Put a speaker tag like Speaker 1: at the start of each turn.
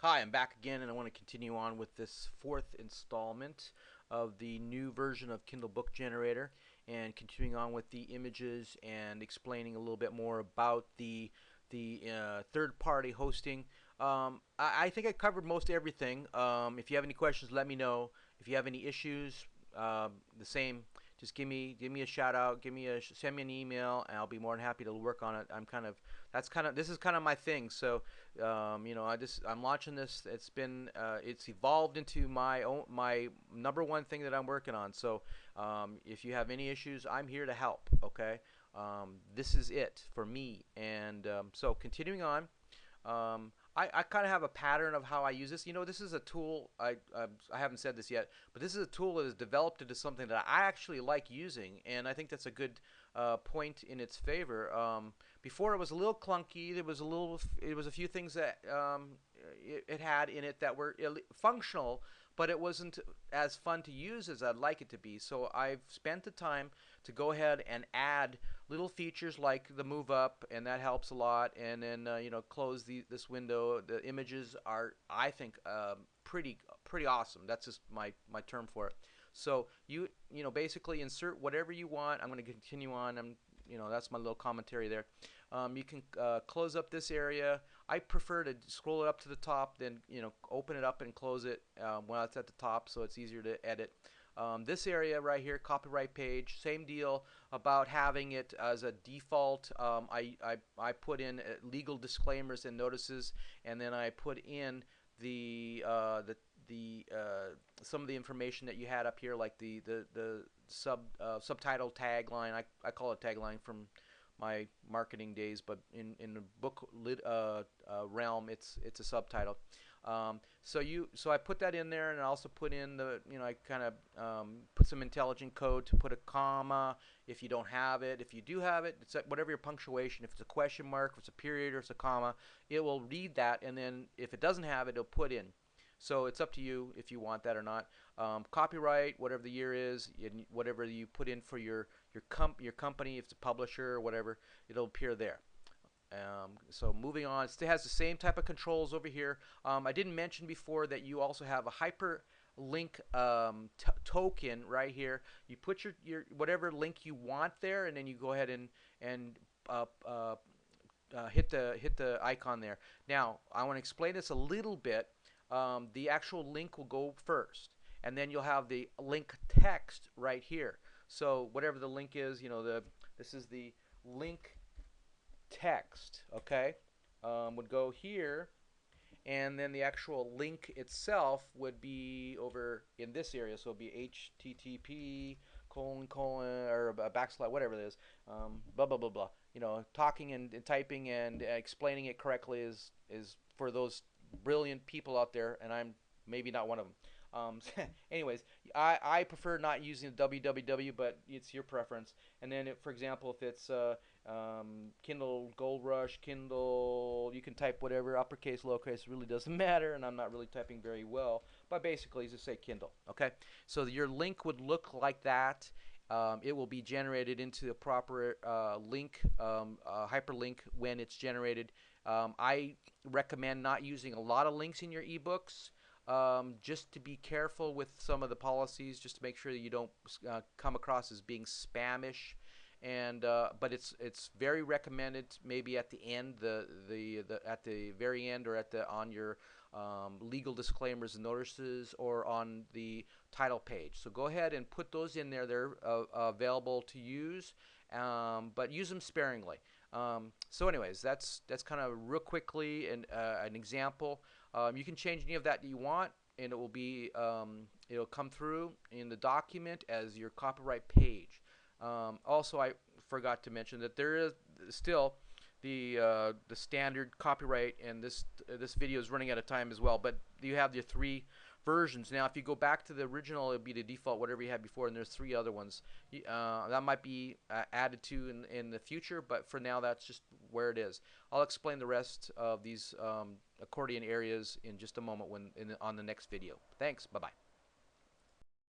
Speaker 1: Hi, I'm back again, and I want to continue on with this fourth installment of the new version of Kindle Book Generator, and continuing on with the images and explaining a little bit more about the third-party hosting. I think I covered most everything. If you have any questions, let me know. If you have any issues, the same. Just give me a shout out, send me an email, and I'll be more than happy to work on it. This is kind of my thing. So I'm launching this. It's evolved into my number one thing that I'm working on. So if you have any issues, I'm here to help. Okay, this is it for me. And so continuing on. I kind of have a pattern of how I use this. This is a tool. I haven't said this yet, but this is a tool that is developed into something that I actually like using, and I think that's a good point in its favor. Before it was a little clunky. It was a few things that it had in it that were functional, but it wasn't as fun to use as I'd like it to be. So I've spent the time to go ahead and add little features like the move up, and that helps a lot. And then close this window. The images are, I think, pretty awesome. That's just my term for it. So basically insert whatever you want. I'm going to continue on. That's my little commentary there. You can close up this area. I prefer to scroll it up to the top, then open it up and close it when it's at the top, so it's easier to edit. This area right here, copyright page, same deal about having it as a default. I put in legal disclaimers and notices, and then I put in the some of the information that you had up here, like the subtitle tagline. I call it tagline from my marketing days, but in the book realm, it's a subtitle. So I put that in there, and I also put in I kind of put some intelligent code to put a comma if you don't have it. If you do have it, it's at whatever your punctuation. If it's a question mark, if it's a period, or it's a comma, it will read that, and then if it doesn't have it, it'll put in. So it's up to you if you want that or not. Copyright, whatever the year is, whatever you put in for your company, if it's a publisher or whatever, it'll appear there. So moving on, it still has the same type of controls over here. I didn't mention before that you also have a hyperlink token right here. You put your whatever link you want there, and then you go ahead and hit the icon there. Now I want to explain this a little bit. The actual link will go first, and then you'll have the link text right here. So whatever the link is, this is the link text, okay, would go here, and then the actual link itself would be over in this area. So it'd be HTTP colon or a backslash, whatever it is, blah blah blah blah. Talking and typing and explaining it correctly is for those brilliant people out there, and I'm maybe not one of them. Anyways, I prefer not using the www, but it's your preference. And then, for example, if it's Kindle Gold Rush, Kindle, you can type whatever, uppercase, lowercase, really doesn't matter, and I'm not really typing very well, but basically just say Kindle, okay? So your link would look like that. It will be generated into the proper link, hyperlink when it's generated. I recommend not using a lot of links in your ebooks, just to be careful with some of the policies, just to make sure that you don't come across as being spamish. And but it's very recommended maybe at the end, at the very end, or at the on your legal disclaimers and notices, or on the title page. So go ahead and put those in there. They're available to use, but use them sparingly. So anyways, that's kind of real quickly an example. You can change any of that you want, and it'll come through in the document as your copyright page. Also, I forgot to mention that there is still the standard copyright, and this video is running out of time as well. But you have your three versions. Now, if you go back to the original, it'll be the default whatever you had before, and there's three other ones. That might be added to in the future, but for now, that's just where it is. I'll explain the rest of these accordion areas in just a moment on the next video. Thanks. Bye bye.